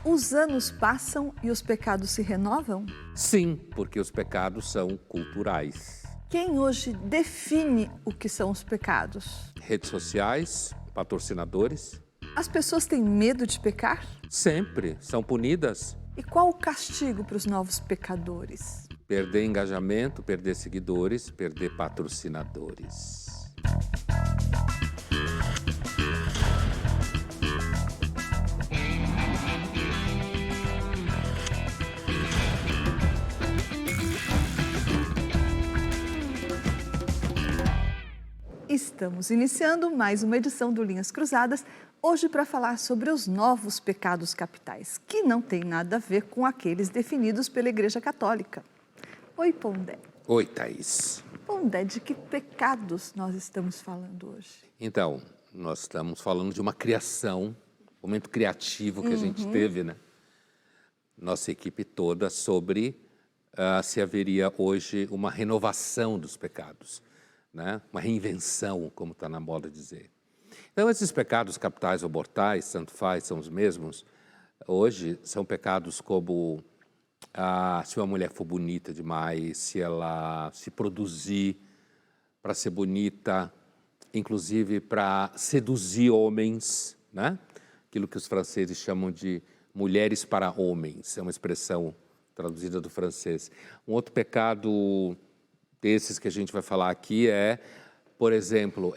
Os anos passam e os pecados se renovam? Sim, porque os pecados são culturais. Quem hoje define o que são os pecados? Redes sociais, patrocinadores, As pessoas têm medo de pecar? sempre são punidas. E qual o castigo para os novos pecadores? Perder engajamento, perder seguidores, perder patrocinadores. Estamos iniciando mais uma edição do Linhas Cruzadas, hoje para falar sobre os novos pecados capitais, que não tem nada a ver com aqueles definidos pela Igreja Católica. Oi, Pondé. Oi, Thaís. Pondé, de que pecados nós estamos falando hoje? Então, nós estamos falando de uma criação, um momento criativo que a gente teve, né? Nossa equipe toda sobre se haveria hoje uma renovação dos pecados, né? Uma reinvenção, como está na moda dizer. Então, esses pecados capitais ou mortais, tanto faz, são os mesmos. Hoje, são pecados como se uma mulher for bonita demais, se ela se produzir para ser bonita, inclusive para seduzir homens, né? Aquilo que os franceses chamam de mulheres para homens, é uma expressão traduzida do francês. Um outro pecado desses que a gente vai falar aqui por exemplo,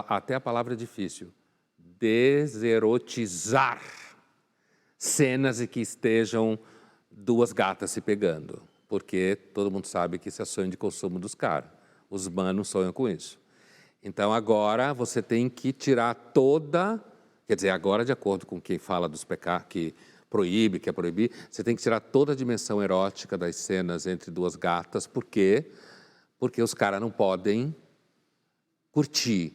até a palavra é difícil, deserotizar cenas em que estejam duas gatas se pegando, porque todo mundo sabe que isso é sonho de consumo dos caras. Os manos sonham com isso. Então, agora você tem que tirar quer dizer, agora, de acordo com quem fala dos pecados, que quer proibir, você tem que tirar toda a dimensão erótica das cenas entre duas gatas, por quê? Porque os caras não podem curtir.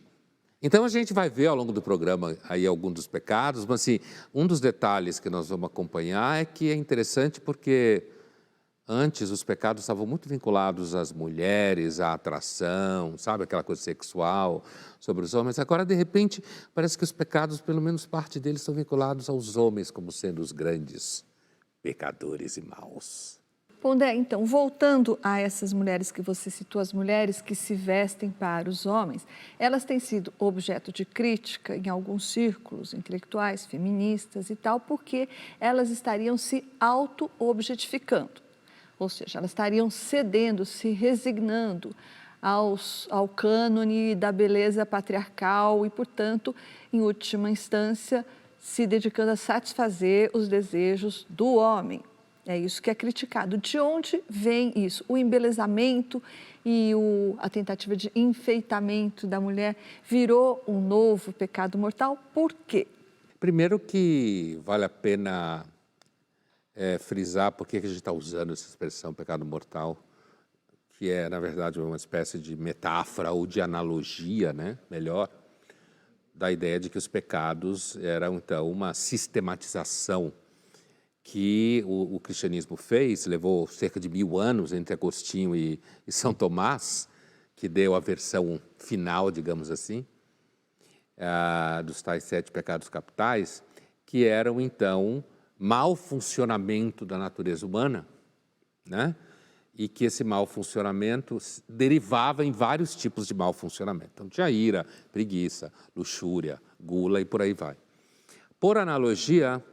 Então, a gente vai ver ao longo do programa aí alguns dos pecados, mas assim, um dos detalhes que nós vamos acompanhar é que é interessante porque antes os pecados estavam muito vinculados às mulheres, à atração, sabe, aquela coisa sexual sobre os homens. Agora, de repente, parece que os pecados, pelo menos parte deles, estão vinculados aos homens como sendo os grandes pecadores e maus. Pondé, então, voltando a essas mulheres que você citou, as mulheres que se vestem para os homens, elas têm sido objeto de crítica em alguns círculos intelectuais, feministas e tal, porque elas estariam se auto-objetificando. Ou seja, elas estariam cedendo, se resignando ao cânone da beleza patriarcal e, portanto, em última instância, se dedicando a satisfazer os desejos do homem. É isso que é criticado. De onde vem isso? O embelezamento e a tentativa de enfeitamento da mulher virou um novo pecado mortal? Por quê? Primeiro que vale a pena frisar por que a gente está usando essa expressão pecado mortal, que é, na verdade, uma espécie de metáfora ou de analogia, né? Melhor, da ideia de que os pecados eram, então, uma sistematização que o cristianismo fez, levou cerca de 1000 anos entre Agostinho e São Tomás, que deu a versão final, digamos assim, dos tais 7 pecados capitais, que eram, então, mau funcionamento da natureza humana, né? E que esse mau funcionamento derivava em vários tipos de mau funcionamento. Então, tinha ira, preguiça, luxúria, gula e por aí vai. Por analogia,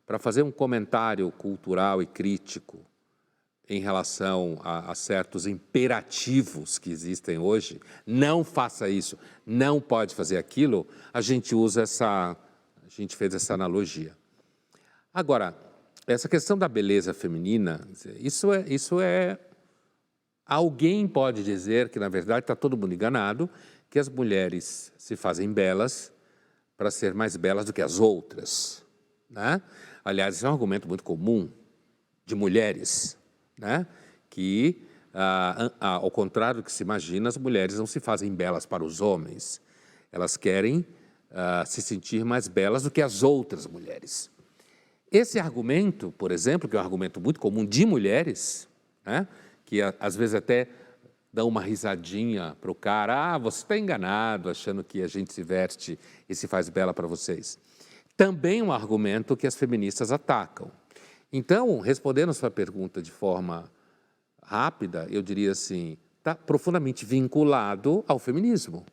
para fazer um comentário cultural e crítico em relação a certos imperativos que existem hoje, não faça isso, não pode fazer aquilo, a gente fez essa analogia. Agora, essa questão da beleza feminina, alguém pode dizer que, na verdade, está todo mundo enganado, que as mulheres se fazem belas para ser mais belas do que as outras, né? Aliás, isso é um argumento muito comum de mulheres, né? Que, ao contrário do que se imagina, as mulheres não se fazem belas para os homens. Elas querem se sentir mais belas do que as outras mulheres. Esse argumento, por exemplo, que é um argumento muito comum de mulheres, né? Que às vezes até dão uma risadinha para o cara, você está enganado achando que a gente se veste e se faz bela para vocês. também um argumento que as feministas atacam. Então, respondendo a sua pergunta de forma rápida, eu diria assim, está profundamente vinculado ao feminismo.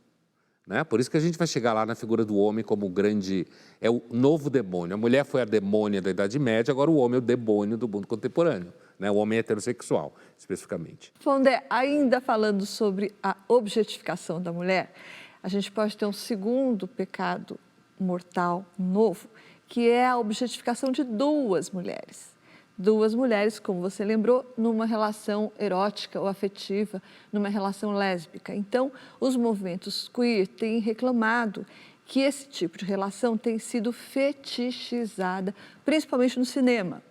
Né? Por isso que a gente vai chegar lá na figura do homem como o grande, é o novo demônio. A mulher foi a demônia da Idade Média, agora o homem é o demônio do mundo contemporâneo. Né? O homem heterossexual, especificamente. Pondé, ainda falando sobre a objetificação da mulher, a gente pode ter um segundo pecado mortal novo, que é a objetificação de duas mulheres. Duas mulheres, como você lembrou, numa relação erótica ou afetiva, numa relação lésbica. Então, os movimentos queer têm reclamado que esse tipo de relação tem sido fetichizada, principalmente no cinema,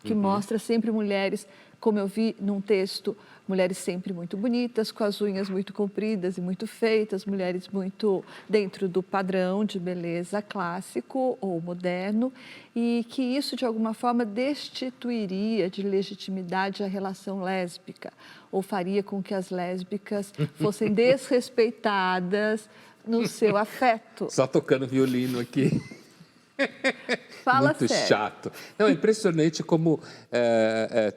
que mostra sempre mulheres, como eu vi num texto, mulheres sempre muito bonitas, com as unhas muito compridas e muito feitas, mulheres muito dentro do padrão de beleza clássico ou moderno, e que isso, de alguma forma, destituiria de legitimidade a relação lésbica, ou faria com que as lésbicas fossem desrespeitadas no seu afeto. Só tocando violino aqui. Fala Muito sério. chato. Não, é impressionante como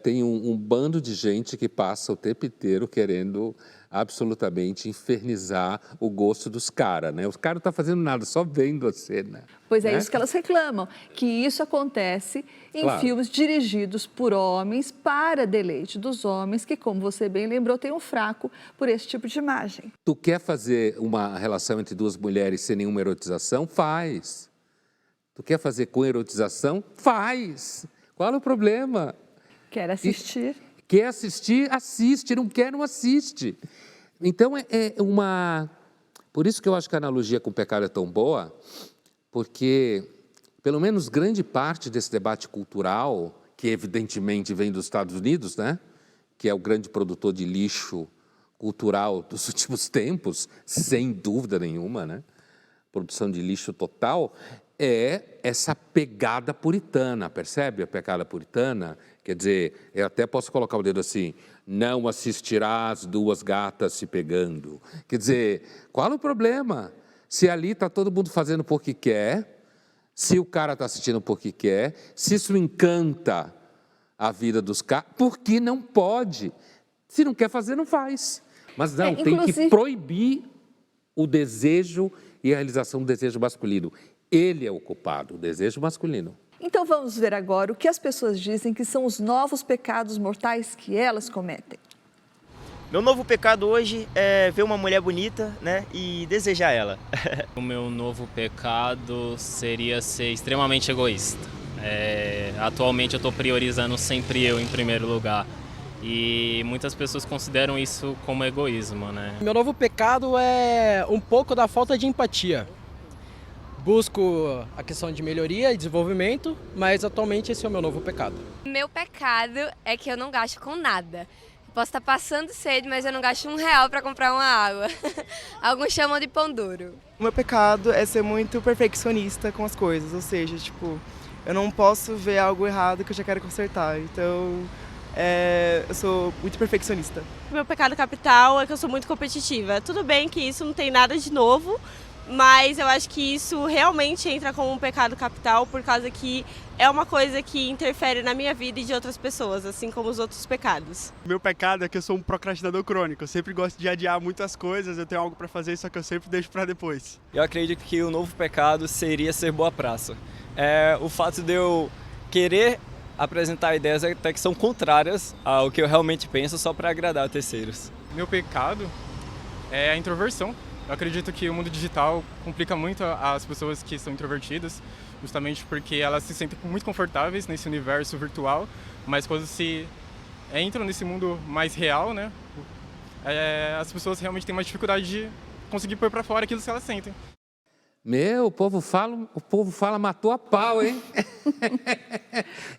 tem um bando de gente que passa o tempo inteiro querendo absolutamente infernizar o gosto dos caras, né? Os caras não estão fazendo nada, só vendo a cena. Pois é, né? isso que elas reclamam, que isso acontece em Claro. filmes dirigidos por homens para deleite dos homens, que, como você bem lembrou, tem um fraco por esse tipo de imagem. Tu quer fazer uma relação entre duas mulheres sem nenhuma erotização? Faz. Tu quer fazer com erotização? Faz. Qual é o problema? Quer assistir? Quer assistir? Assiste. Não quer, não assiste. Então, por isso que eu acho que a analogia com o pecado é tão boa, porque, pelo menos, grande parte desse debate cultural, que evidentemente vem dos Estados Unidos, né? Que é o grande produtor de lixo cultural dos últimos tempos, sem dúvida nenhuma, né? Produção de lixo total, é essa pegada puritana, percebe a pegada puritana? Quer dizer, eu até posso colocar o dedo assim, não assistirás duas gatas se pegando. Quer dizer, qual é o problema? Se ali está todo mundo fazendo porque quer, se o cara está assistindo porque quer, se isso encanta a vida dos caras, por que não pode? Se não quer fazer, não faz. Mas não, tem que proibir o desejo e a realização do desejo masculino. Ele é o culpado, o desejo masculino. Então vamos ver agora o que as pessoas dizem que são os novos pecados mortais que elas cometem. Meu novo pecado hoje é ver uma mulher bonita, né, e desejar ela. O meu novo pecado seria ser extremamente egoísta. Atualmente eu estou priorizando sempre eu em primeiro lugar. E muitas pessoas consideram isso como egoísmo, né? Meu novo pecado é um pouco da falta de empatia. Busco a questão de melhoria e desenvolvimento, mas atualmente esse é o meu novo pecado. Meu pecado é que eu não gasto com nada. Posso estar passando sede, mas eu não gasto R$1 para comprar uma água. Alguns chamam de pão duro. O meu pecado é ser muito perfeccionista com as coisas, ou seja, tipo, eu não posso ver algo errado que eu já quero consertar, então eu sou muito perfeccionista. Meu pecado capital é que eu sou muito competitiva. Tudo bem que isso não tem nada de novo, mas eu acho que isso realmente entra como um pecado capital por causa que é uma coisa que interfere na minha vida e de outras pessoas, assim como os outros pecados. Meu pecado é que eu sou um procrastinador crônico. Eu sempre gosto de adiar muitas coisas, eu tenho algo para fazer, só que eu sempre deixo para depois. Eu acredito que o novo pecado seria ser boa praça. O fato de eu querer apresentar ideias até que são contrárias ao que eu realmente penso só para agradar terceiros. Meu pecado é a introversão. Eu acredito que o mundo digital complica muito as pessoas que são introvertidas, justamente porque elas se sentem muito confortáveis nesse universo virtual, mas quando se entram nesse mundo mais real, né, as pessoas realmente têm mais dificuldade de conseguir pôr para fora aquilo que elas sentem. O povo fala, matou a pau, hein?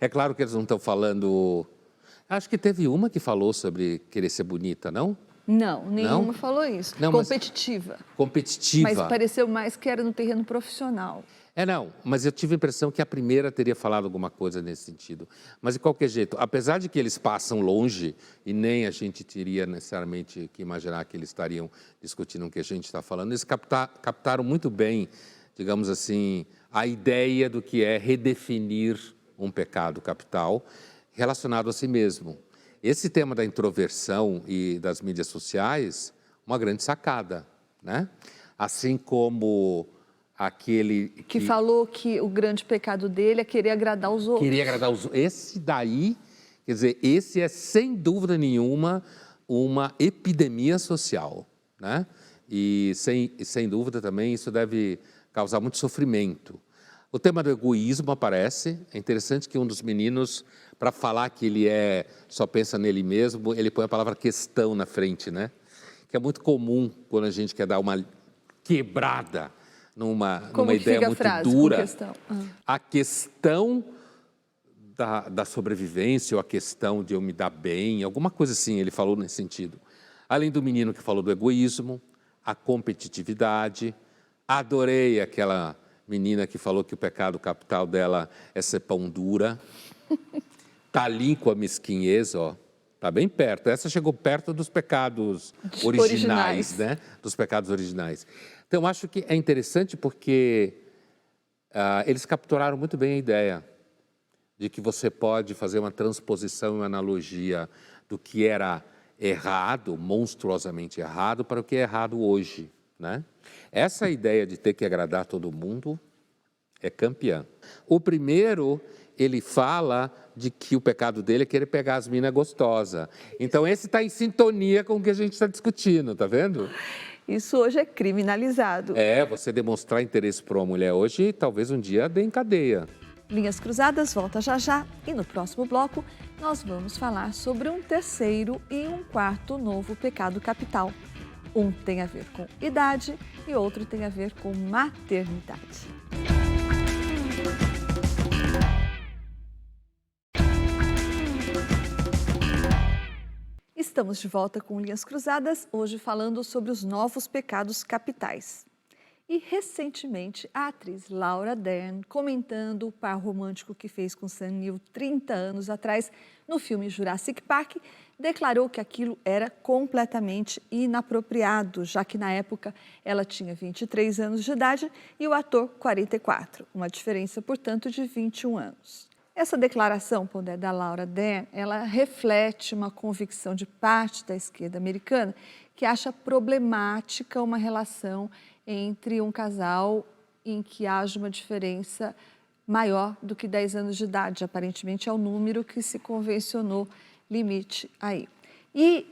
É claro que eles não estão falando... Acho que teve uma que falou sobre querer ser bonita, não? Não, nenhuma falou isso. Não, competitiva. Competitiva. Mas pareceu mais que era no terreno profissional. Mas eu tive a impressão que a primeira teria falado alguma coisa nesse sentido. Mas, de qualquer jeito, apesar de que eles passam longe, e nem a gente teria necessariamente que imaginar que eles estariam discutindo o que a gente está falando, eles captaram muito bem digamos assim, a ideia do que é redefinir um pecado capital relacionado a si mesmo. Esse tema da introversão e das mídias sociais, uma grande sacada, né? Assim como aquele que falou que o grande pecado dele é querer agradar os outros. Queria agradar os outros. Esse daí, quer dizer, esse é sem dúvida nenhuma uma epidemia social, né? E sem dúvida também isso deve causar muito sofrimento. O tema do egoísmo aparece. É interessante que um dos meninos, para falar que ele só pensa nele mesmo, ele põe a palavra questão na frente, né? Que é muito comum quando a gente quer dar uma quebrada numa ideia muito dura. A questão da sobrevivência ou a questão de eu me dar bem, alguma coisa assim, ele falou nesse sentido. Além do menino que falou do egoísmo, a competitividade. Adorei aquela menina que falou que o pecado capital dela é ser pão dura. Tá ali com a mesquinhez, ó. Tá bem perto. Essa chegou perto dos pecados originais, né? Dos pecados originais. Então, acho que é interessante porque eles capturaram muito bem a ideia de que você pode fazer uma transposição e uma analogia do que era errado, monstruosamente errado, para o que é errado hoje, né? Essa ideia de ter que agradar todo mundo é campeã. O primeiro, ele fala de que o pecado dele é querer pegar as minas gostosas. Então, esse está em sintonia com o que a gente está discutindo, tá vendo? Isso hoje é criminalizado. Você demonstrar interesse por uma mulher hoje, talvez um dia dê em cadeia. Linhas Cruzadas volta já já e no próximo bloco nós vamos falar sobre um terceiro e um quarto novo pecado capital. Um tem a ver com idade e outro tem a ver com maternidade. Estamos de volta com Linhas Cruzadas, hoje falando sobre os novos pecados capitais. E, recentemente, a atriz Laura Dern, comentando o par romântico que fez com Sam Neill 30 anos atrás no filme Jurassic Park, declarou que aquilo era completamente inapropriado, já que na época ela tinha 23 anos de idade e o ator 44, uma diferença, portanto, de 21 anos. Essa declaração, Pondé, da Laura Dern, ela reflete uma convicção de parte da esquerda americana que acha problemática uma relação entre um casal em que haja uma diferença maior do que 10 anos de idade. Aparentemente é o número que se convencionou limite aí. E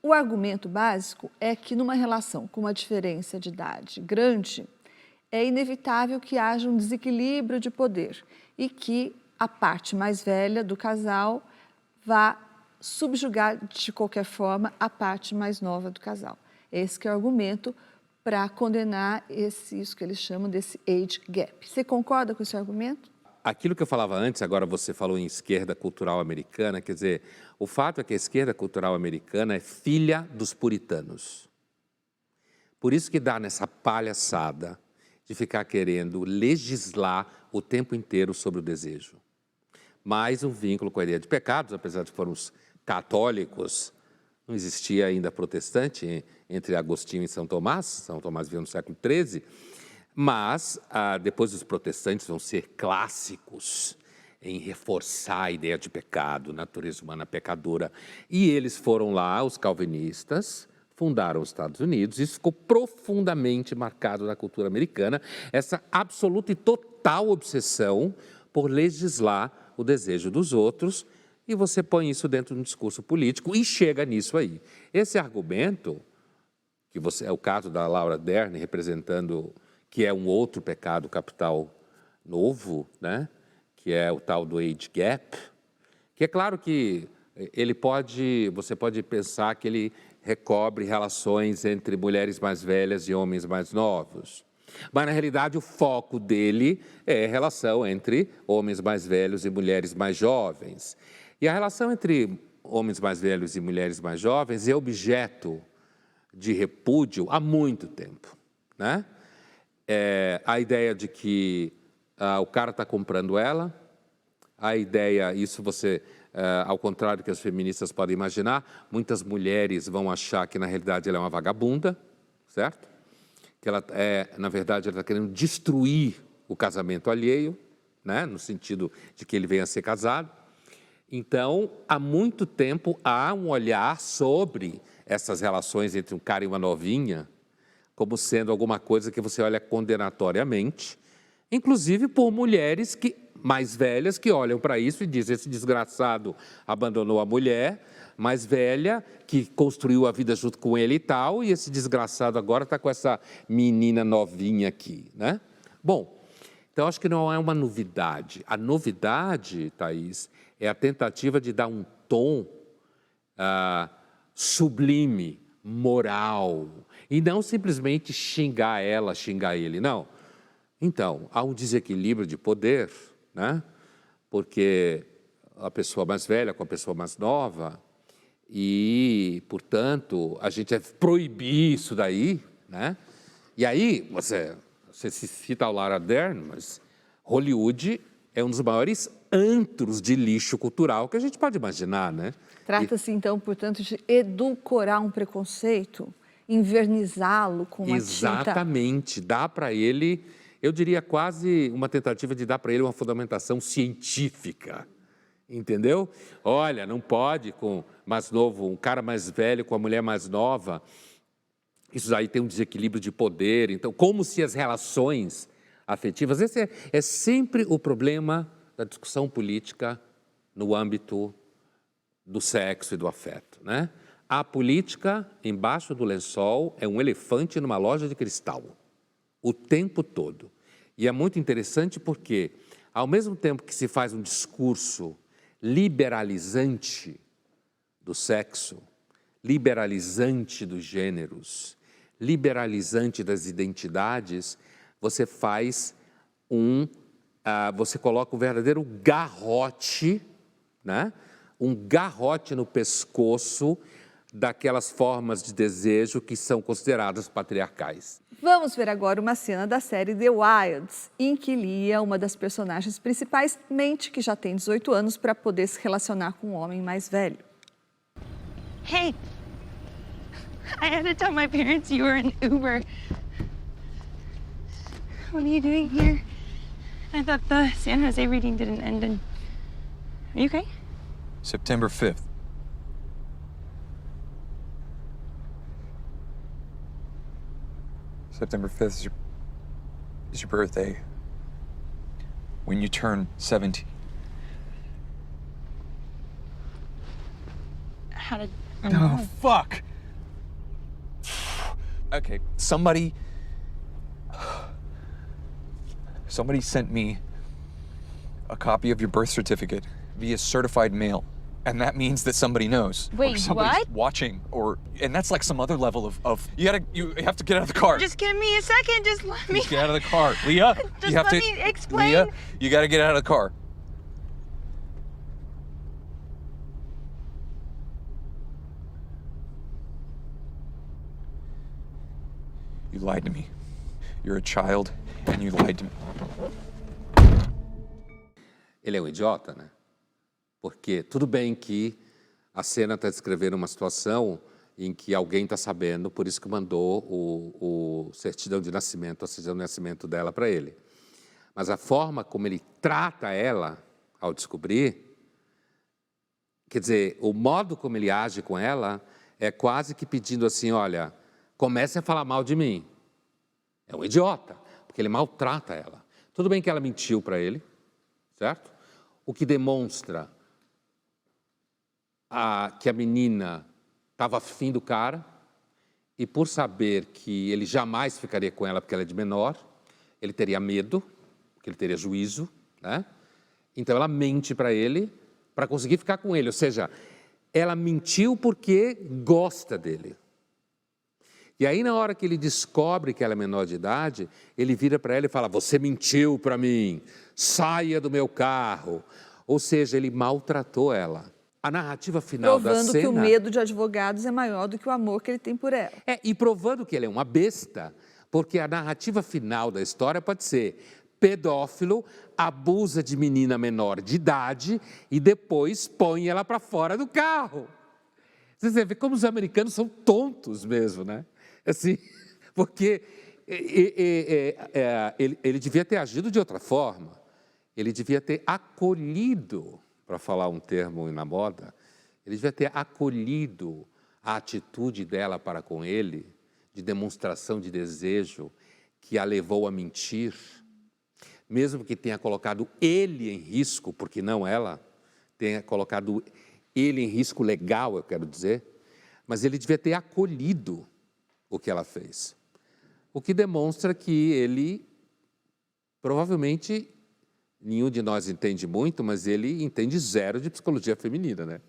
o argumento básico é que numa relação com uma diferença de idade grande, é inevitável que haja um desequilíbrio de poder e que a parte mais velha do casal vá subjugar de qualquer forma a parte mais nova do casal. Esse que é o argumento para condenar isso que eles chamam desse age gap. Você concorda com esse argumento? Aquilo que eu falava antes, agora você falou em esquerda cultural americana, quer dizer, o fato é que a esquerda cultural americana é filha dos puritanos. Por isso que dá nessa palhaçada de ficar querendo legislar o tempo inteiro sobre o desejo. Mais um vínculo com a ideia de pecados, apesar de formos católicos, não existia ainda protestante entre Agostinho e São Tomás veio no século XIII, mas depois os protestantes vão ser clássicos em reforçar a ideia de pecado, natureza humana pecadora. E eles foram lá, os calvinistas, fundaram os Estados Unidos, isso ficou profundamente marcado na cultura americana, essa absoluta e total obsessão por legislar o desejo dos outros, e você põe isso dentro de um discurso político e chega nisso aí. Esse argumento, que é o caso da Laura Dern, representando que é um outro pecado capital novo, né? Que é o tal do age gap, que é claro que você pode pensar que ele recobre relações entre mulheres mais velhas e homens mais novos. Mas, na realidade, o foco dele é a relação entre homens mais velhos e mulheres mais jovens. E a relação entre homens mais velhos e mulheres mais jovens é objeto de repúdio há muito tempo, né? A ideia de que o cara está comprando ela, a ideia, isso você, ao contrário do que as feministas podem imaginar, muitas mulheres vão achar que, na realidade, ela é uma vagabunda, certo? que ela na verdade, ela está querendo destruir o casamento alheio, né? No sentido de que ele venha a ser casado. Então, há muito tempo há um olhar sobre essas relações entre um cara e uma novinha como sendo alguma coisa que você olha condenatoriamente, inclusive por mulheres mais velhas que olham para isso e dizem: esse desgraçado abandonou a mulher mais velha, que construiu a vida junto com ele e tal, e esse desgraçado agora está com essa menina novinha aqui, né? Bom, então acho que não é uma novidade. A novidade, Thaís, é a tentativa de dar um tom sublime, moral, e não simplesmente xingar ela, xingar ele, não. Então, há um desequilíbrio de poder, né? Porque a pessoa mais velha com a pessoa mais nova, e, portanto, a gente vai proibir isso daí, né? E aí, você se cita o Laura Dern, mas Hollywood é um dos maiores antros de lixo cultural que a gente pode imaginar, né? Trata-se, então, portanto, de edulcorar um preconceito, invernizá-lo com uma tinta... Exatamente, dá para ele, eu diria quase uma tentativa de dar para ele uma fundamentação científica, entendeu? Olha, não pode com mais novo, um cara mais velho com a mulher mais nova, isso aí tem um desequilíbrio de poder, então como se as relações afetivas, esse é sempre o problema da discussão política no âmbito do sexo e do afeto, né? A política, embaixo do lençol, é um elefante numa loja de cristal, o tempo todo. E é muito interessante porque, ao mesmo tempo que se faz um discurso liberalizante do sexo, liberalizante dos gêneros, liberalizante das identidades, você faz você coloca um verdadeiro garrote, né? Um garrote no pescoço daquelas formas de desejo que são consideradas patriarcais. Vamos ver agora uma cena da série The Wilds, em que Lia, uma das personagens principais, mente que já tem 18 anos para poder se relacionar com um homem mais velho. Hey, I had to tell my parents you were an Uber. What are you doing here? I thought the San Jose reading didn't end in... Are you okay? September 5th. September 5th is your birthday. When you turn 17. How did... Oh, fuck! Okay, somebody sent me a copy of your birth certificate via certified mail. And that means that somebody knows. Wait, or somebody's what? watching, and that's like some other level of you have to get out of the car. Just give me a second, just let me... Just get out of the car. Leah, Just you have let to... me explain. Leah, you gotta get out of the car. You lied to me. You're a child, and you lied to me. Ele é um idiota, né? Porque tudo bem que a cena está descrevendo uma situação em que alguém está sabendo, por isso que mandou o certidão de nascimento, a certidão de nascimento dela para ele. Mas a forma como ele trata ela ao descobrir, quer dizer, o modo como ele age com ela é quase que pedindo assim, olha, comece a falar mal de mim. É um idiota, porque ele maltrata ela. Tudo bem que ela mentiu para ele, certo? O que demonstra que a menina estava afim do cara e por saber que ele jamais ficaria com ela porque ela é de menor, ele teria medo, porque ele teria juízo, né? Então ela mente para ele para conseguir ficar com ele, ou seja, ela mentiu porque gosta dele. E aí na hora que ele descobre que ela é menor de idade, ele vira para ela e fala, você mentiu para mim, saia do meu carro. Ou seja, ele maltratou ela. A narrativa final da cena... Provando que o medo de advogados é maior do que o amor que ele tem por ela. E provando que ele é uma besta, porque a narrativa final da história pode ser pedófilo, abusa de menina menor de idade e depois põe ela para fora do carro. Você vê como os americanos são tontos mesmo, né? Assim, porque Ele devia ter agido de outra forma. Ele devia ter acolhido, para falar um termo na moda, ele devia ter acolhido a atitude dela para com ele, de demonstração de desejo, que a levou a mentir, mesmo que tenha colocado ele em risco, porque não ela, tenha colocado ele em risco legal, eu quero dizer, mas ele devia ter acolhido o que ela fez. O que demonstra que ele, provavelmente, nenhum de nós entende muito, mas ele entende zero de psicologia feminina, né?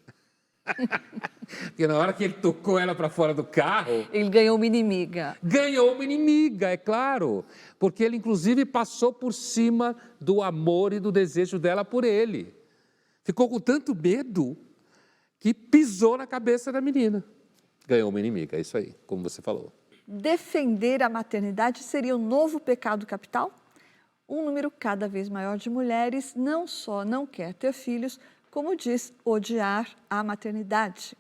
Porque na hora que ele tocou ela para fora do carro... Ele ganhou uma inimiga. Ganhou uma inimiga, é claro. Porque ele, inclusive, passou por cima do amor e do desejo dela por ele. Ficou com tanto medo que pisou na cabeça da menina. Ganhou uma inimiga, é isso aí, como você falou. Defender a maternidade seria um novo pecado capital? Um número cada vez maior de mulheres não só não quer ter filhos, como diz, odiar a maternidade.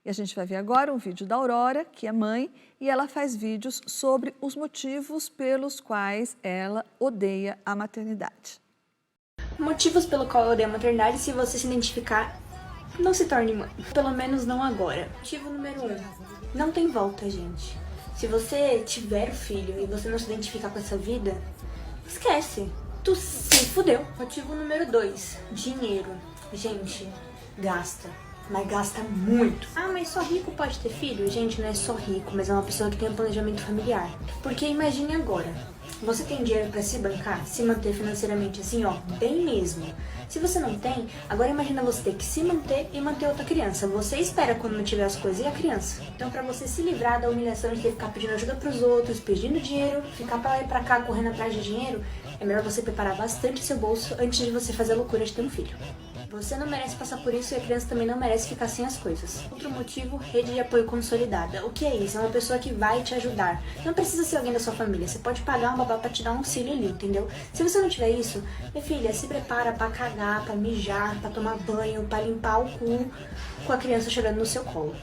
E a gente vai ver agora um vídeo da Aurora, que é mãe, e ela faz vídeos sobre os motivos pelos quais ela odeia a maternidade. Motivos pelo qual eu odeio a maternidade, se você se identificar, não se torne mãe. Pelo menos não agora. Motivo número 1. Não tem volta, gente. Se você tiver o filho e você não se identificar com essa vida, esquece. Tu se fudeu. Motivo número 2. Dinheiro. Gente, gasta. Mas gasta muito. Ah, mas só rico pode ter filho? Gente, não é só rico, mas é uma pessoa que tem um planejamento familiar. Porque imagine agora, você tem dinheiro pra se bancar, se manter financeiramente assim, ó, bem mesmo. Se você não tem, agora imagina você ter que se manter e manter outra criança. Você espera quando não tiver as coisas e a criança. Então, pra você se livrar da humilhação de ter que ficar pedindo ajuda pros outros, pedindo dinheiro, ficar pra lá e pra cá correndo atrás de dinheiro, é melhor você preparar bastante seu bolso antes de você fazer a loucura de ter um filho. Você não merece passar por isso e a criança também não merece ficar sem as coisas. Outro motivo, rede de apoio consolidada. O que é isso? É uma pessoa que vai te ajudar. Não precisa ser alguém da sua família. Você pode pagar um babá pra te dar um auxílio ali, entendeu? Se você não tiver isso, minha filha, se prepara pra cagar, pra mijar, pra tomar banho, pra limpar o cu com a criança chorando no seu colo.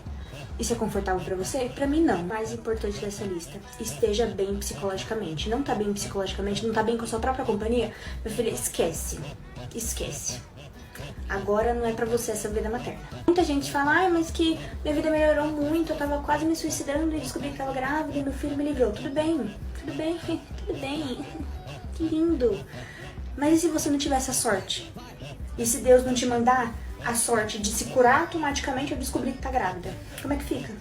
Isso é confortável pra você? Pra mim, não. Mais importante dessa lista, esteja bem psicologicamente. Não tá bem psicologicamente, não tá bem com a sua própria companhia? Minha filha, esquece. Esquece. Agora não é pra você essa vida materna. Muita gente fala, ai, mas que minha vida melhorou muito, eu tava quase me suicidando e descobri que tava grávida e meu filho me livrou. Tudo bem, tudo bem, tudo bem. Que lindo. Mas e se você não tiver essa sorte? E se Deus não te mandar a sorte de se curar automaticamente ou descobrir que tá grávida? Como é que fica?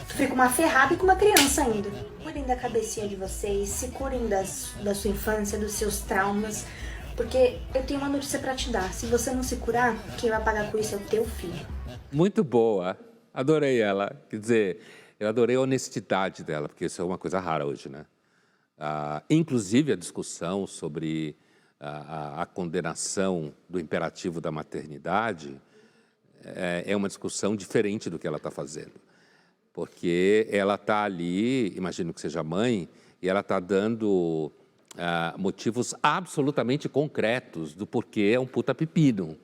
Tu fica uma ferrada e com uma criança ainda. Cuidem da cabecinha de vocês, se curem da sua infância, dos seus traumas. Porque eu tenho uma notícia pra te dar. Se você não se curar, quem vai pagar com isso é o teu filho. Muito boa. Adorei ela. Quer dizer, eu adorei a honestidade dela, porque isso é uma coisa rara hoje, né? Inclusive a discussão sobre a condenação do imperativo da maternidade é uma discussão diferente do que ela está fazendo. Porque ela está ali, imagino que seja mãe, e ela está dando... motivos absolutamente concretos do porquê é um puta pepino.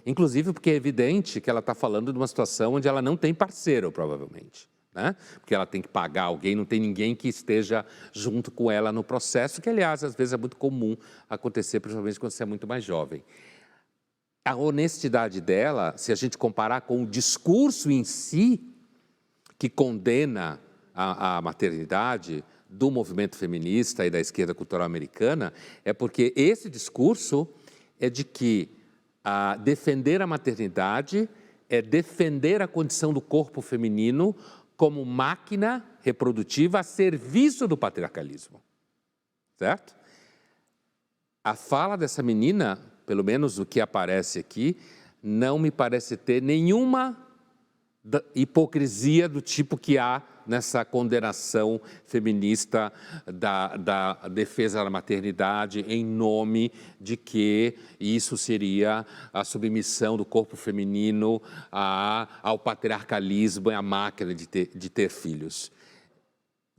Inclusive porque é evidente que ela está falando de uma situação onde ela não tem parceiro, provavelmente. Né? Porque ela tem que pagar alguém, não tem ninguém que esteja junto com ela no processo, que, aliás, às vezes é muito comum acontecer, principalmente quando você é muito mais jovem. A honestidade dela, se a gente comparar com o discurso em si, que condena a maternidade, do movimento feminista e da esquerda cultural americana, é porque esse discurso é de que defender a maternidade é defender a condição do corpo feminino como máquina reprodutiva a serviço do patriarcalismo. Certo? A fala dessa menina, pelo menos o que aparece aqui, não me parece ter nenhuma hipocrisia do tipo que há nessa condenação feminista da defesa da maternidade em nome de que isso seria a submissão do corpo feminino ao patriarcalismo e à máquina de ter filhos.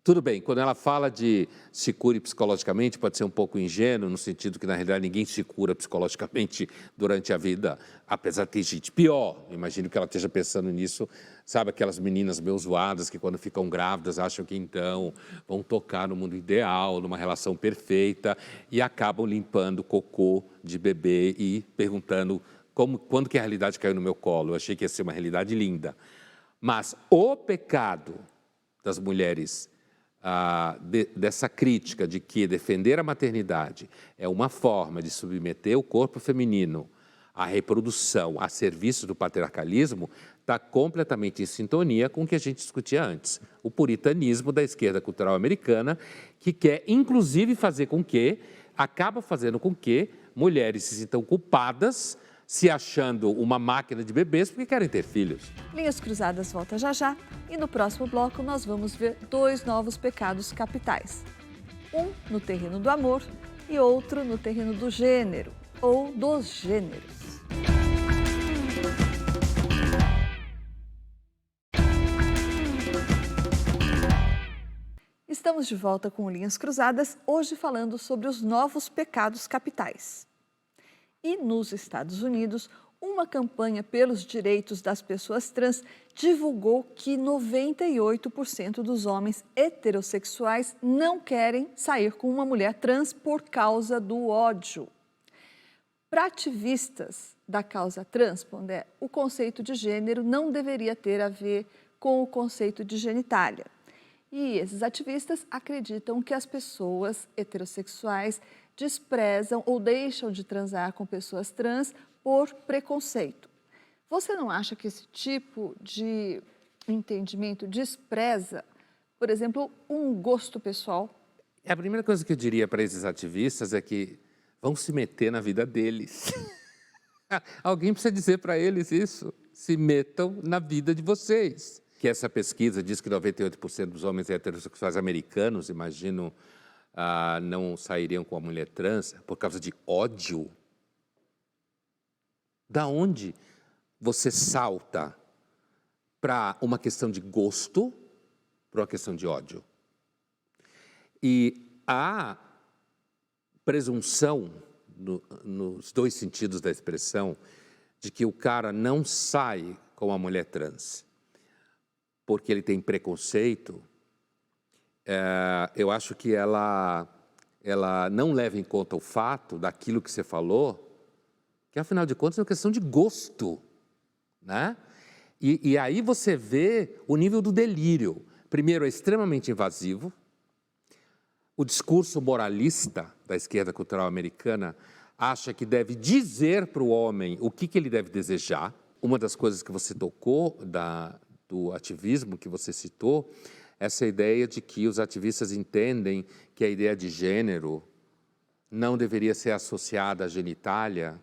Tudo bem, quando ela fala de se cure psicologicamente, pode ser um pouco ingênuo, no sentido que, na realidade, ninguém se cura psicologicamente durante a vida, apesar de ter gente pior. Imagino que ela esteja pensando nisso, sabe, aquelas meninas meio zoadas que, quando ficam grávidas, acham que, então, vão tocar no mundo ideal, numa relação perfeita, e acabam limpando cocô de bebê e perguntando quando que a realidade caiu no meu colo. Eu achei que ia ser uma realidade linda. Mas o pecado das mulheres... dessa crítica de que defender a maternidade é uma forma de submeter o corpo feminino à reprodução, a serviço do patriarcalismo, está completamente em sintonia com o que a gente discutia antes. O puritanismo da esquerda cultural americana, que quer, inclusive, acaba fazendo com que mulheres se sintam culpadas, se achando uma máquina de bebês porque querem ter filhos. Linhas Cruzadas volta já já e no próximo bloco nós vamos ver 2 novos pecados capitais. Um no terreno do amor e outro no terreno do gênero ou dos gêneros. Estamos de volta com Linhas Cruzadas, hoje falando sobre os novos pecados capitais. E nos Estados Unidos, uma campanha pelos direitos das pessoas trans divulgou que 98% dos homens heterossexuais não querem sair com uma mulher trans por causa do ódio. Para ativistas da causa trans, Pondé, o conceito de gênero não deveria ter a ver com o conceito de genitália. E esses ativistas acreditam que as pessoas heterossexuais desprezam ou deixam de transar com pessoas trans por preconceito. Você não acha que esse tipo de entendimento despreza, por exemplo, um gosto pessoal? A primeira coisa que eu diria para esses ativistas é que vão se meter na vida deles. Alguém precisa dizer para eles isso. Se metam na vida de vocês. Que essa pesquisa diz que 98% dos homens heterossexuais americanos, imagino, não sairiam com a mulher trans por causa de ódio? Da onde você salta para uma questão de gosto para uma questão de ódio? E a presunção, nos 2 sentidos da expressão, de que o cara não sai com a mulher trans porque ele tem preconceito, eu acho que ela não leva em conta o fato daquilo que você falou, que afinal de contas é uma questão de gosto, né? E aí você vê o nível do delírio. Primeiro, é extremamente invasivo. O discurso moralista da esquerda cultural americana acha que deve dizer para o homem o que ele deve desejar. Uma das coisas que você tocou do ativismo que você citou, essa ideia de que os ativistas entendem que a ideia de gênero não deveria ser associada à genitália.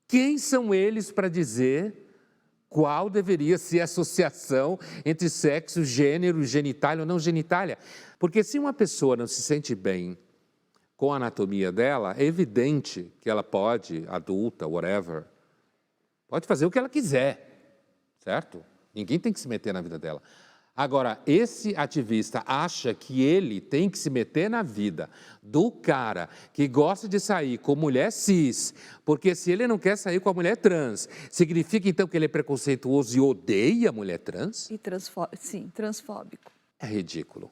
Quem são eles para dizer qual deveria ser a associação entre sexo, gênero, genitália ou não genitália? Porque se uma pessoa não se sente bem com a anatomia dela, é evidente que ela pode, adulta, whatever, pode fazer o que ela quiser. Certo? Ninguém tem que se meter na vida dela. Agora, esse ativista acha que ele tem que se meter na vida do cara que gosta de sair com mulher cis, porque se ele não quer sair com a mulher trans, significa então que ele é preconceituoso e odeia a mulher trans? E sim, transfóbico. É ridículo.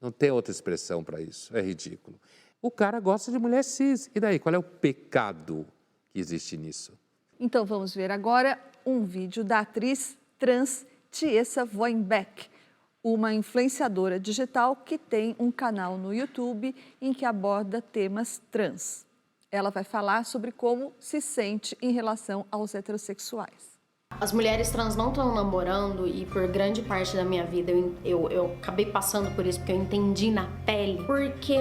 Não tem outra expressão para isso. É ridículo. O cara gosta de mulher cis. E daí, qual é o pecado que existe nisso? Então, vamos ver agora um vídeo da atriz trans Tiesa Voinbeck, uma influenciadora digital que tem um canal no YouTube em que aborda temas trans. Ela vai falar sobre como se sente em relação aos heterossexuais. As mulheres trans não estão namorando e por grande parte da minha vida eu acabei passando por isso porque eu entendi na pele. Porque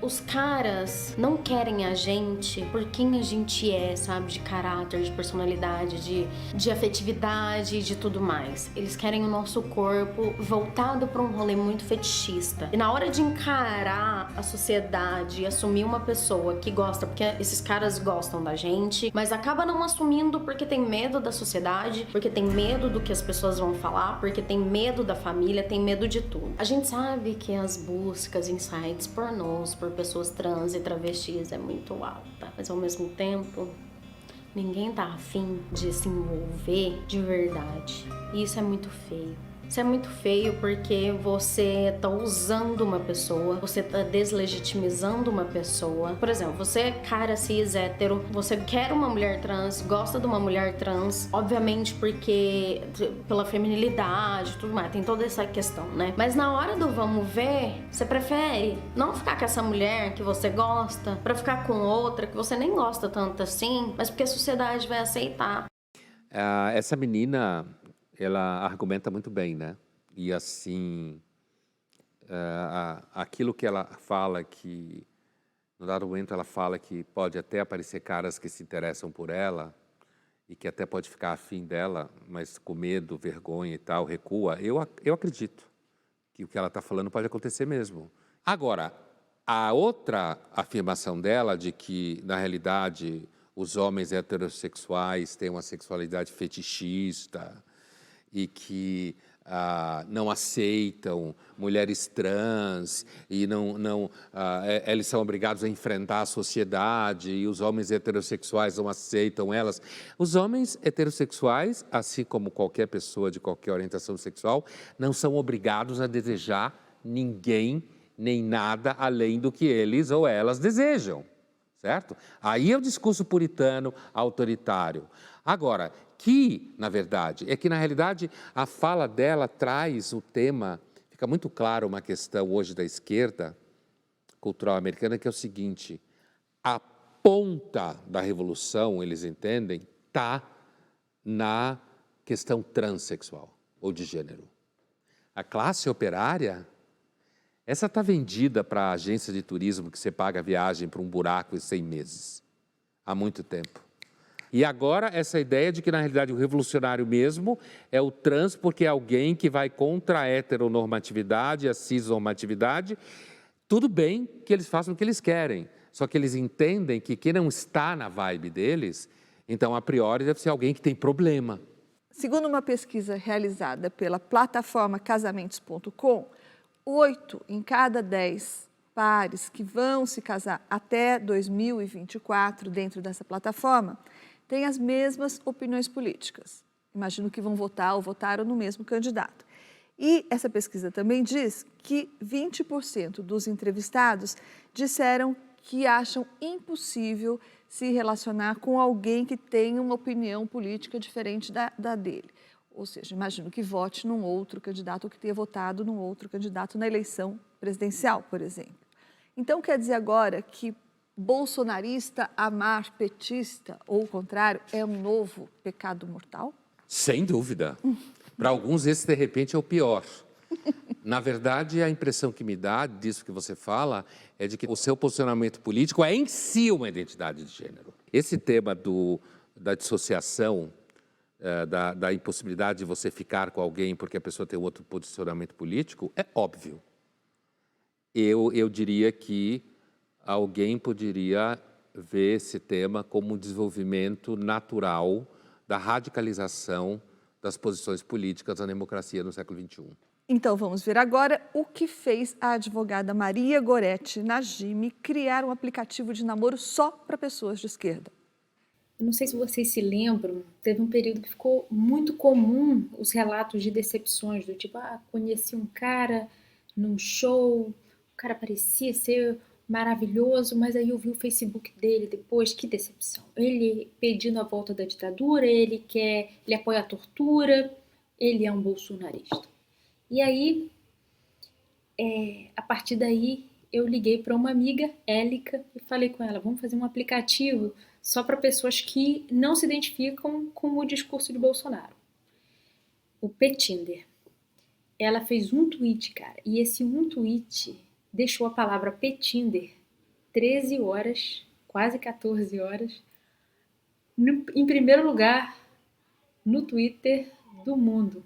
os caras não querem a gente por quem a gente é, sabe? De caráter, de personalidade, de afetividade e de tudo mais. Eles querem o nosso corpo voltado para um rolê muito fetichista. E na hora de encarar a sociedade e assumir uma pessoa que gosta, porque esses caras gostam da gente, mas acaba não assumindo porque tem medo da sociedade, sociedade, porque tem medo do que as pessoas vão falar, porque tem medo da família, tem medo de tudo. A gente sabe que as buscas em sites pornôs por pessoas trans e travestis é muito alta, mas ao mesmo tempo ninguém tá afim de se envolver de verdade. E isso é muito feio. Isso é muito feio porque você tá usando uma pessoa, você tá deslegitimizando uma pessoa. Por exemplo, você é cara cis, hétero, você quer uma mulher trans, gosta de uma mulher trans, obviamente porque pela feminilidade e tudo mais, tem toda essa questão, né? Mas na hora do vamos ver, você prefere não ficar com essa mulher que você gosta pra ficar com outra que você nem gosta tanto assim, mas porque a sociedade vai aceitar. Essa menina, ela argumenta muito bem, né? E assim, aquilo que ela fala, que no dado momento ela fala que pode até aparecer caras que se interessam por ela e que até pode ficar afim dela, mas com medo, vergonha e tal, recua. Eu acredito que o que ela está falando pode acontecer mesmo. Agora, a outra afirmação dela de que, na realidade, os homens heterossexuais têm uma sexualidade fetichista e que não aceitam mulheres trans e eles são obrigados a enfrentar a sociedade e os homens heterossexuais não aceitam elas. Os homens heterossexuais, assim como qualquer pessoa de qualquer orientação sexual, não são obrigados a desejar ninguém nem nada além do que eles ou elas desejam, certo? Aí é o discurso puritano, autoritário. Agora, na realidade, a fala dela traz o tema, fica muito claro uma questão hoje da esquerda cultural americana, que é o seguinte: a ponta da revolução, eles entendem, está na questão transexual ou de gênero. A classe operária, essa está vendida para a agência de turismo que você paga a viagem para um buraco em 100 meses, há muito tempo. E agora essa ideia de que, na realidade, o revolucionário mesmo é o trans, porque é alguém que vai contra a heteronormatividade, a cisnormatividade. Tudo bem que eles façam o que eles querem, só que eles entendem que quem não está na vibe deles, então, a priori, deve ser alguém que tem problema. Segundo uma pesquisa realizada pela plataforma casamentos.com, 8 em cada 10 pares que vão se casar até 2024 dentro dessa plataforma têm as mesmas opiniões políticas. Imagino que vão votar ou votaram no mesmo candidato. E essa pesquisa também diz que 20% dos entrevistados disseram que acham impossível se relacionar com alguém que tem uma opinião política diferente da dele. Ou seja, imagino que vote num outro candidato ou que tenha votado num outro candidato na eleição presidencial, por exemplo. Então, quer dizer agora que bolsonarista amar petista, ou o contrário, é um novo pecado mortal? Sem dúvida. Para alguns, esse, de repente, é o pior. Na verdade, a impressão que me dá disso que você fala é de que o seu posicionamento político é em si uma identidade de gênero. Esse tema da dissociação, da impossibilidade de você ficar com alguém porque a pessoa tem outro posicionamento político, é óbvio. Eu diria que alguém poderia ver esse tema como um desenvolvimento natural da radicalização das posições políticas da democracia no século XXI. Então, vamos ver agora o que fez a advogada Maria Goretti Najimi criar um aplicativo de namoro só para pessoas de esquerda. Eu não sei se vocês se lembram, teve um período que ficou muito comum os relatos de decepções, do tipo, conheci um cara num show, o cara parecia ser maravilhoso, mas aí eu vi o Facebook dele depois, que decepção. Ele pedindo a volta da ditadura, ele apoia a tortura, ele é um bolsonarista. E aí, a partir daí, eu liguei para uma amiga, Élica, e falei com ela, vamos fazer um aplicativo só para pessoas que não se identificam com o discurso de Bolsonaro. O Petinder. Ela fez um tweet, cara, e esse um tweet deixou a palavra Petinder 13 horas, quase 14 horas, em primeiro lugar no Twitter do mundo.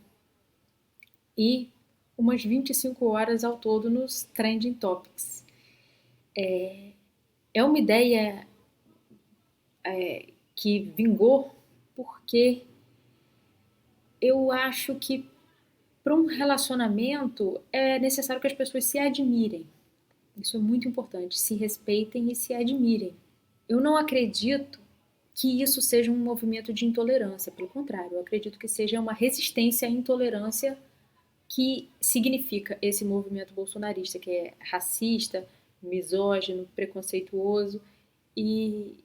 E umas 25 horas ao todo nos Trending Topics. É uma ideia que vingou porque Eu acho que para um relacionamento é necessário que as pessoas se admirem. Isso é muito importante, se respeitem e se admirem. Eu não acredito que isso seja um movimento de intolerância, pelo contrário, eu acredito que seja uma resistência à intolerância que significa esse movimento bolsonarista, que é racista, misógino, preconceituoso, e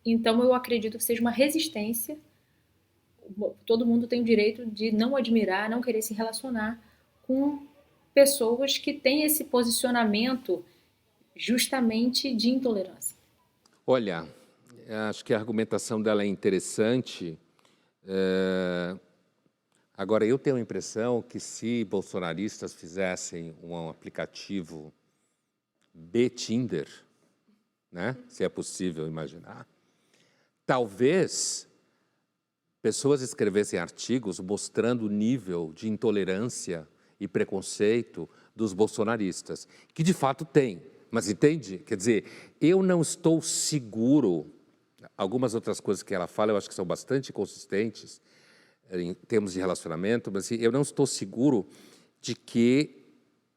então eu acredito que seja uma resistência. Todo mundo tem o direito de não admirar, não querer se relacionar com pessoas que têm esse posicionamento justamente de intolerância. Olha, acho que a argumentação dela é interessante. Agora, eu tenho a impressão que se bolsonaristas fizessem um aplicativo B-Tinder, né? Se é possível imaginar, talvez pessoas escrevessem artigos mostrando o nível de intolerância e preconceito dos bolsonaristas, que de fato tem, mas entende? Quer dizer, eu não estou seguro, algumas outras coisas que ela fala eu acho que são bastante consistentes em termos de relacionamento, mas eu não estou seguro de que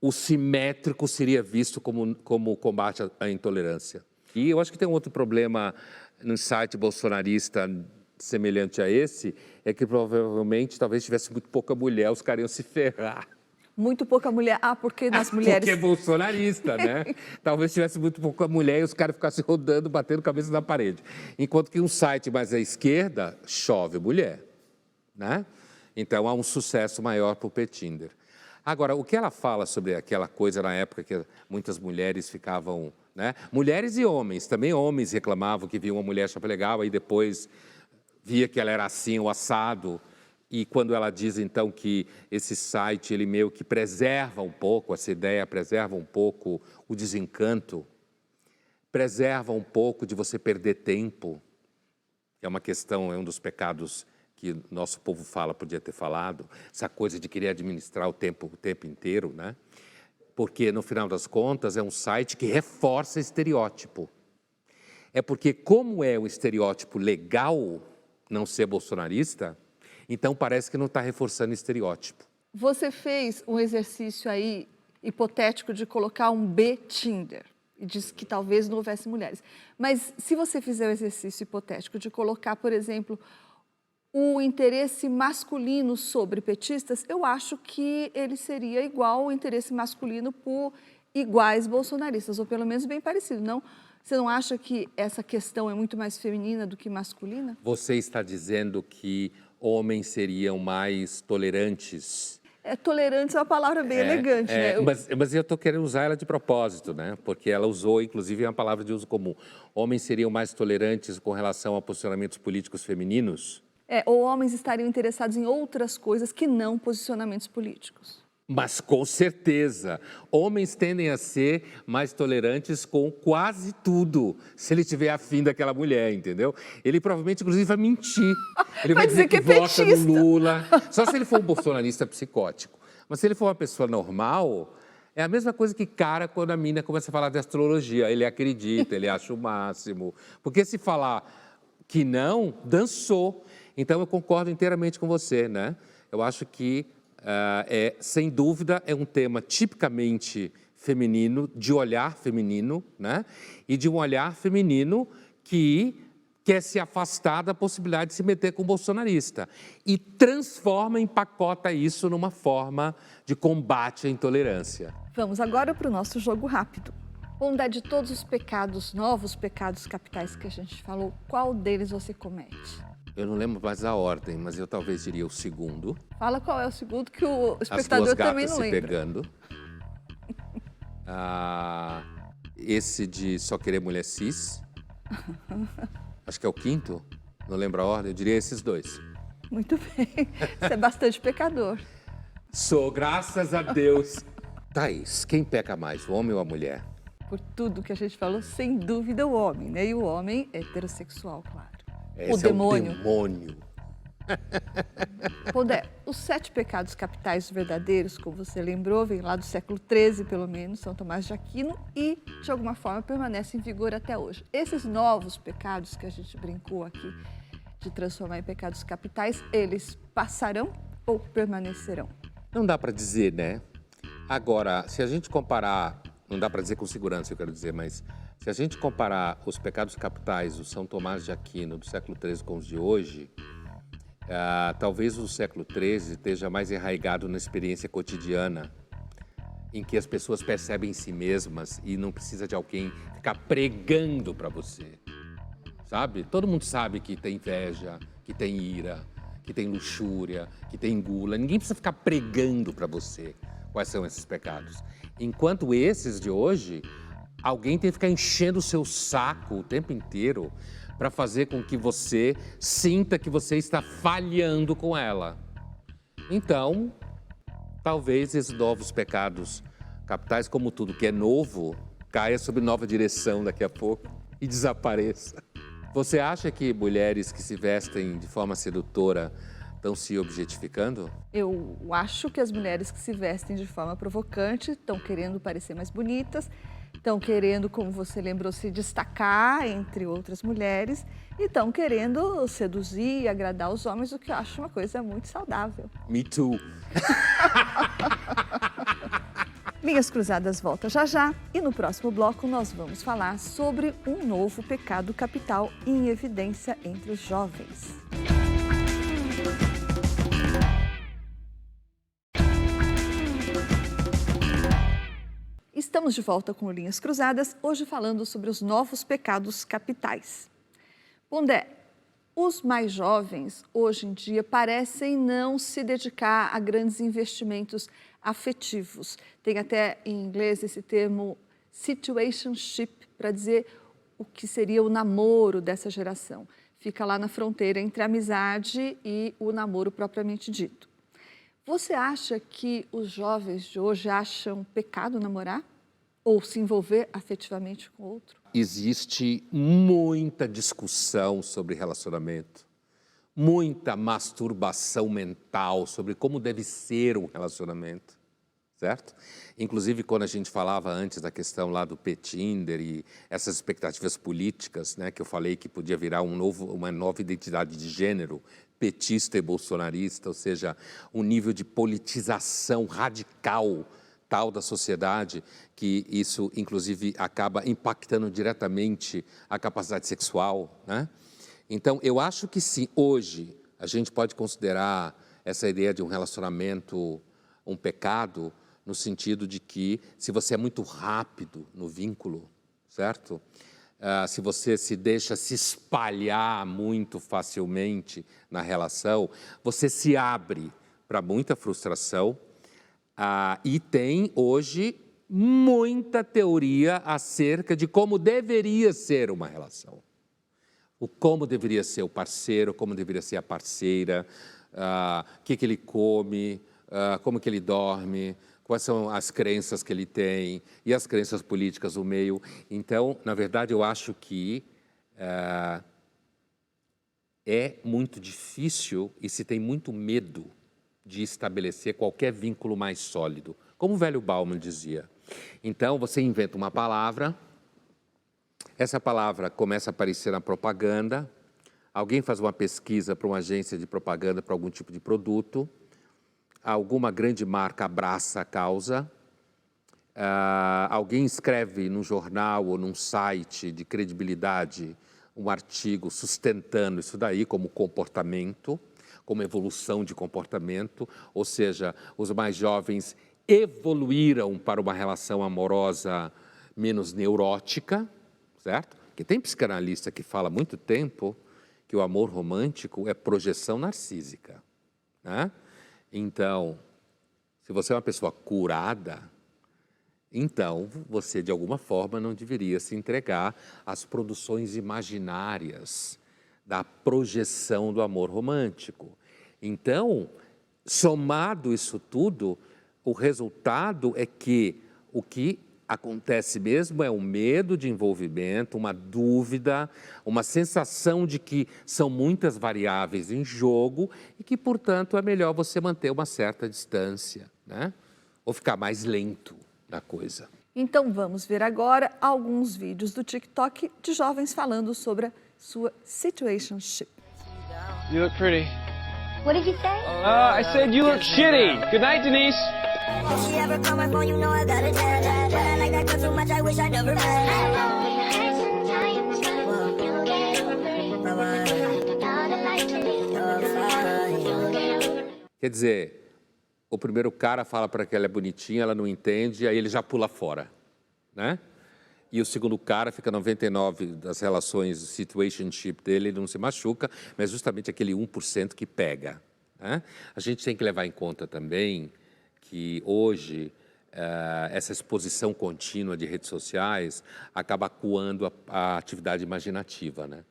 o simétrico seria visto como combate à intolerância. E eu acho que tem um outro problema no site bolsonarista semelhante a esse, é que provavelmente talvez tivesse muito pouca mulher, os caras iam se ferrar. Muito pouca mulher. Porque nas mulheres... Porque é bolsonarista, né? Talvez tivesse muito pouca mulher e os caras ficassem rodando, batendo cabeça na parede. Enquanto que um site mais à esquerda, chove mulher, né? Então há um sucesso maior para o P-Tinder. Agora, o que ela fala sobre aquela coisa na época que muitas mulheres ficavam, né? Mulheres e homens, também homens reclamavam que viam uma mulher achava legal, aí depois via que ela era assim, o assado. E quando ela diz, então, que esse site, ele meio que preserva um pouco, essa ideia preserva um pouco o desencanto, preserva um pouco de você perder tempo, que é uma questão, é um dos pecados que nosso povo fala, podia ter falado, essa coisa de querer administrar o tempo inteiro, né? Porque, no final das contas, é um site que reforça estereótipo. É porque, como é um estereótipo legal não ser bolsonarista, então parece que não está reforçando estereótipo. Você fez um exercício aí hipotético de colocar um B-Tinder e disse que talvez não houvesse mulheres. Mas se você fizer o exercício hipotético de colocar, por exemplo, o interesse masculino sobre petistas, eu acho que ele seria igual ao interesse masculino por iguais bolsonaristas, ou pelo menos bem parecido, não? Você não acha que essa questão é muito mais feminina do que masculina? Você está dizendo que homens seriam mais tolerantes? Tolerante é uma palavra bem elegante, né? Mas eu estou querendo usar ela de propósito, né? Porque ela usou, inclusive, uma palavra de uso comum. Homens seriam mais tolerantes com relação a posicionamentos políticos femininos? Ou homens estariam interessados em outras coisas que não posicionamentos políticos. Mas, com certeza, homens tendem a ser mais tolerantes com quase tudo, se ele tiver afim daquela mulher, entendeu? Ele provavelmente, inclusive, vai mentir. Ele vai dizer que vota no Lula. Só se ele for um bolsonarista psicótico. Mas se ele for uma pessoa normal, é a mesma coisa que cara quando a mina começa a falar de astrologia. Ele acredita, ele acha o máximo. Porque se falar que não, dançou. Então, eu concordo inteiramente com você, né? Eu acho que sem dúvida, é um tema tipicamente feminino, de olhar feminino, né? E de um olhar feminino que quer se afastar da possibilidade de se meter com o bolsonarista. E transforma, empacota isso numa forma de combate à intolerância. Vamos agora para o nosso jogo rápido. Bondade, de todos os pecados, novos pecados capitais que a gente falou, qual deles você comete? Eu não lembro mais a ordem, mas eu talvez diria o segundo. Fala qual é o segundo, que o espectador também não lembra. As duas gatas se pegando. Esse de só querer mulher cis. Acho que é o quinto, não lembro a ordem, eu diria esses dois. Muito bem, você é bastante pecador. Sou, graças a Deus. Thaís, quem peca mais, o homem ou a mulher? Por tudo que a gente falou, sem dúvida o homem, né? E o homem heterossexual, claro. Esse o demônio. É o demônio. Pondé, os 7 pecados capitais verdadeiros, como você lembrou, vem lá do século XIII, pelo menos, São Tomás de Aquino, e, de alguma forma, permanecem em vigor até hoje. Esses novos pecados que a gente brincou aqui, de transformar em pecados capitais, eles passarão ou permanecerão? Não dá para dizer, né? Agora, se a gente comparar, não dá para dizer com segurança, eu quero dizer, mas se a gente comparar os pecados capitais do São Tomás de Aquino do século XIII com os de hoje, talvez o século XIII esteja mais enraizado na experiência cotidiana, em que as pessoas percebem em si mesmas e não precisa de alguém ficar pregando para você, sabe? Todo mundo sabe que tem inveja, que tem ira, que tem luxúria, que tem gula. Ninguém precisa ficar pregando para você quais são esses pecados. Enquanto esses de hoje, alguém tem que ficar enchendo o seu saco o tempo inteiro para fazer com que você sinta que você está falhando com ela. Então, talvez esses novos pecados capitais, como tudo que é novo, caia sob nova direção daqui a pouco e desapareça. Você acha que mulheres que se vestem de forma sedutora estão se objetificando? Eu acho que as mulheres que se vestem de forma provocante estão querendo parecer mais bonitas, estão querendo, como você lembrou, se destacar entre outras mulheres e estão querendo seduzir e agradar os homens, o que eu acho uma coisa muito saudável. Me too. Linhas Cruzadas volta já já e no próximo bloco nós vamos falar sobre um novo pecado capital em evidência entre os jovens. Estamos de volta com Linhas Cruzadas, hoje falando sobre os novos pecados capitais. Pondé, os mais jovens, hoje em dia, parecem não se dedicar a grandes investimentos afetivos. Tem até em inglês esse termo situationship, para dizer o que seria o namoro dessa geração. Fica lá na fronteira entre a amizade e o namoro propriamente dito. Você acha que os jovens de hoje acham pecado namorar? Ou se envolver afetivamente com outro? Existe muita discussão sobre relacionamento, muita masturbação mental sobre como deve ser um relacionamento, certo? Inclusive, quando a gente falava antes da questão lá do Tinder e essas expectativas políticas, né, que eu falei que podia virar uma nova identidade de gênero, petista e bolsonarista, ou seja, um nível de politização radical tal da sociedade, que isso, inclusive, acaba impactando diretamente a capacidade sexual, né? Então, eu acho que sim, hoje, a gente pode considerar essa ideia de um relacionamento um pecado, no sentido de que, se você é muito rápido no vínculo, certo? Se você se deixa se espalhar muito facilmente na relação, você se abre para muita frustração. E tem, hoje, muita teoria acerca de como deveria ser uma relação. Como deveria ser o parceiro, como deveria ser a parceira, o que ele come, como que ele dorme, quais são as crenças que ele tem e as crenças políticas do meio. Então, na verdade, eu acho que é muito difícil e se tem muito medo de estabelecer qualquer vínculo mais sólido, como o velho Bauman dizia. Então, você inventa uma palavra, essa palavra começa a aparecer na propaganda, alguém faz uma pesquisa para uma agência de propaganda para algum tipo de produto, alguma grande marca abraça a causa, alguém escreve num jornal ou num site de credibilidade um artigo sustentando isso daí como comportamento, como evolução de comportamento, ou seja, os mais jovens evoluíram para uma relação amorosa menos neurótica, certo? Porque tem psicanalista que fala há muito tempo que o amor romântico é projeção narcísica, né? Então, se você é uma pessoa curada, então você, de alguma forma, não deveria se entregar às produções imaginárias da projeção do amor romântico. Então, somado isso tudo, o resultado é que o que acontece mesmo é um medo de envolvimento, uma dúvida, uma sensação de que são muitas variáveis em jogo e que, portanto, é melhor você manter uma certa distância, né? Ou ficar mais lento na coisa. Então, vamos ver agora alguns vídeos do TikTok de jovens falando sobre a sua situationship. You look pretty. What did you say? I said you look shitty. Good night, Denise. If she ever call my phone, you know I gotta tell. Like that girl too much, I wish I never Quer dizer, o primeiro cara fala para que ela é bonitinha, ela não entende, aí ele já pula fora, né? E o segundo cara fica 99 das relações, situationship dele, ele não se machuca, mas justamente aquele 1% que pega, né? A gente tem que levar em conta também que hoje essa exposição contínua de redes sociais acaba acuando a atividade imaginativa, né?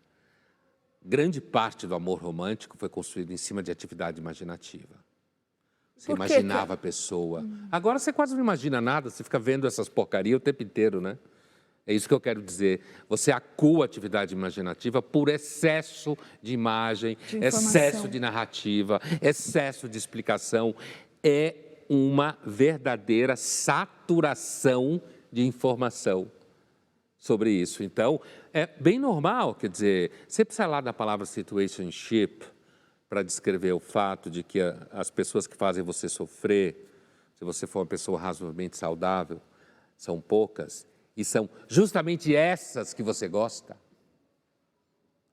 Grande parte do amor romântico foi construído em cima de atividade imaginativa. Você imaginava a pessoa. Agora você quase não imagina nada, você fica vendo essas porcarias o tempo inteiro, né? É isso que eu quero dizer. Você acua a atividade imaginativa por excesso de imagem, excesso de narrativa, excesso de explicação. É uma verdadeira saturação de informação sobre isso. Então, é bem normal, quer dizer, você precisa lá da palavra situationship para descrever o fato de que as pessoas que fazem você sofrer, se você for uma pessoa razoavelmente saudável, são poucas, e são justamente essas que você gosta.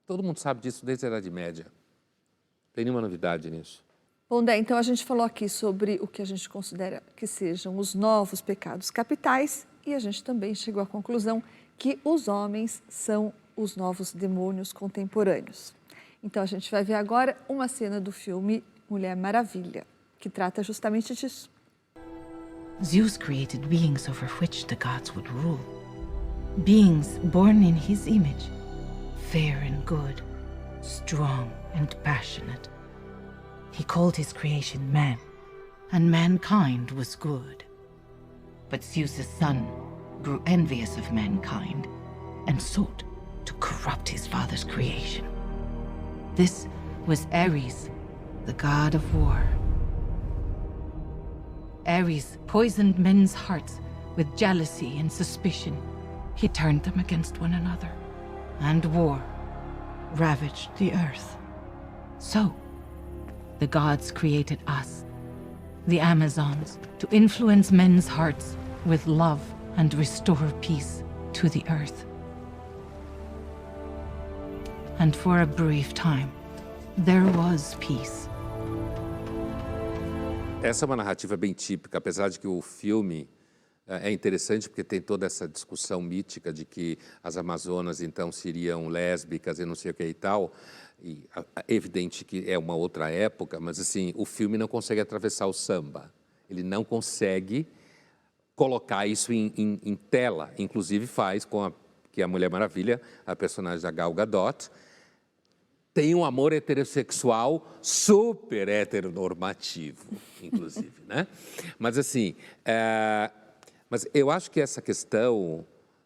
Todo mundo sabe disso desde a Idade Média. Não tem nenhuma novidade nisso. Bom, Dé, então a gente falou aqui sobre o que a gente considera que sejam os novos pecados capitais e a gente também chegou à conclusão que os homens são os novos demônios contemporâneos. Então a gente vai ver agora uma cena do filme Mulher Maravilha, que trata justamente disso. Zeus created beings over which the gods would rule. Beings born in his image, fair and good, strong and passionate. He called his creation man, and mankind was good. But Zeus's son grew envious of mankind and sought to corrupt his father's creation. This was Ares, the god of war. Ares poisoned men's hearts with jealousy and suspicion. He turned them against one another, and war ravaged the earth. So, the gods created us, the Amazons, to influence men's hearts with love and restore peace to the earth. And for a brief time, there was peace. Essa é uma narrativa bem típica, apesar de que o filme é interessante porque tem toda essa discussão mítica de que as Amazonas então seriam lésbicas e não sei o que e tal. E é evidente que é uma outra época, mas assim, o filme não consegue atravessar o samba. Ele não consegue colocar isso em tela. Inclusive faz com que a Mulher Maravilha, a personagem da Gal Gadot, tem um amor heterossexual super heteronormativo, inclusive, né? Mas assim, mas eu acho que essa questão,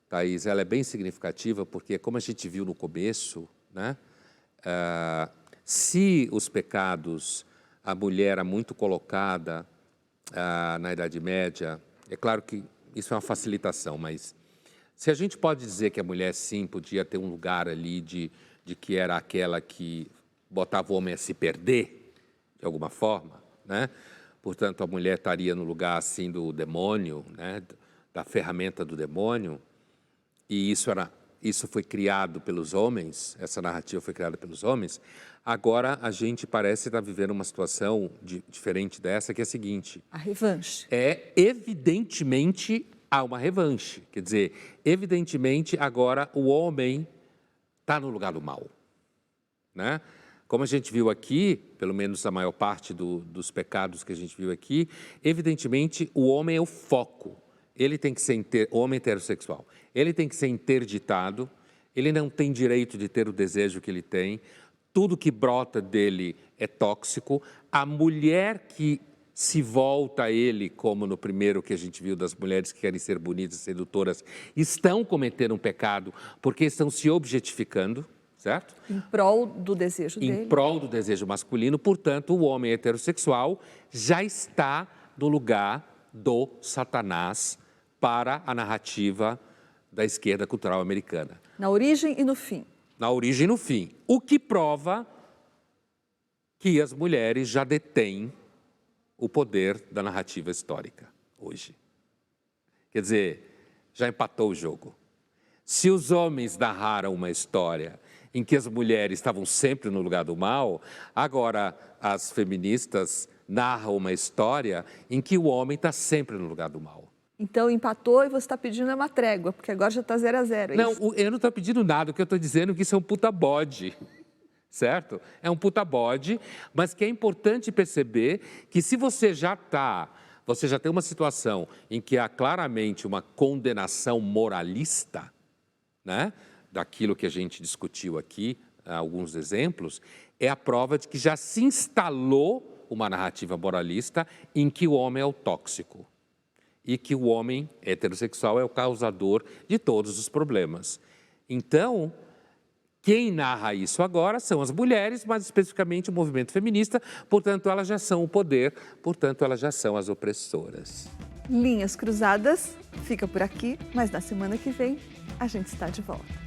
Thaís, ela é bem significativa porque, como a gente viu no começo, né? Se os pecados, a mulher era muito colocada na Idade Média, é claro que isso é uma facilitação, mas se a gente pode dizer que a mulher, sim, podia ter um lugar ali de que era aquela que botava o homem a se perder, de alguma forma, né? Portanto, a mulher estaria no lugar, assim, do demônio, né? Da ferramenta do demônio, e isso foi criado pelos homens, essa narrativa foi criada pelos homens. Agora, a gente parece estar vivendo uma situação diferente dessa, que é a seguinte. A revanche. Evidentemente, há uma revanche. Quer dizer, evidentemente, agora o homem está no lugar do mal, né? Como a gente viu aqui, pelo menos a maior parte dos pecados que a gente viu aqui, evidentemente o homem é o foco. Ele tem que ser o homem heterossexual. Ele tem que ser interditado, ele não tem direito de ter o desejo que ele tem, tudo que brota dele é tóxico. A mulher que se volta a ele, como no primeiro que a gente viu das mulheres que querem ser bonitas, sedutoras, estão cometendo um pecado porque estão se objetificando, certo? Em prol do desejo dele. Em prol do desejo masculino, portanto, o homem heterossexual já está no lugar do Satanás para a narrativa da esquerda cultural americana. Na origem e no fim. Na origem e no fim. O que prova que as mulheres já detêm o poder da narrativa histórica hoje. Quer dizer, já empatou o jogo. Se os homens narraram uma história em que as mulheres estavam sempre no lugar do mal, agora as feministas narram uma história em que o homem está sempre no lugar do mal. Então empatou e você está pedindo uma trégua, porque agora já está 0-0. Não, eu não estou pedindo nada, o que eu estou dizendo é que isso é um puta bode, certo? É um puta bode, mas que é importante perceber que se você já tem uma situação em que há claramente uma condenação moralista, né, daquilo que a gente discutiu aqui, alguns exemplos, é a prova de que já se instalou uma narrativa moralista em que o homem é o tóxico e que o homem heterossexual é o causador de todos os problemas. Então, quem narra isso agora são as mulheres, mas especificamente o movimento feminista, portanto, elas já são o poder, portanto, elas já são as opressoras. Linhas Cruzadas fica por aqui, mas na semana que vem a gente está de volta.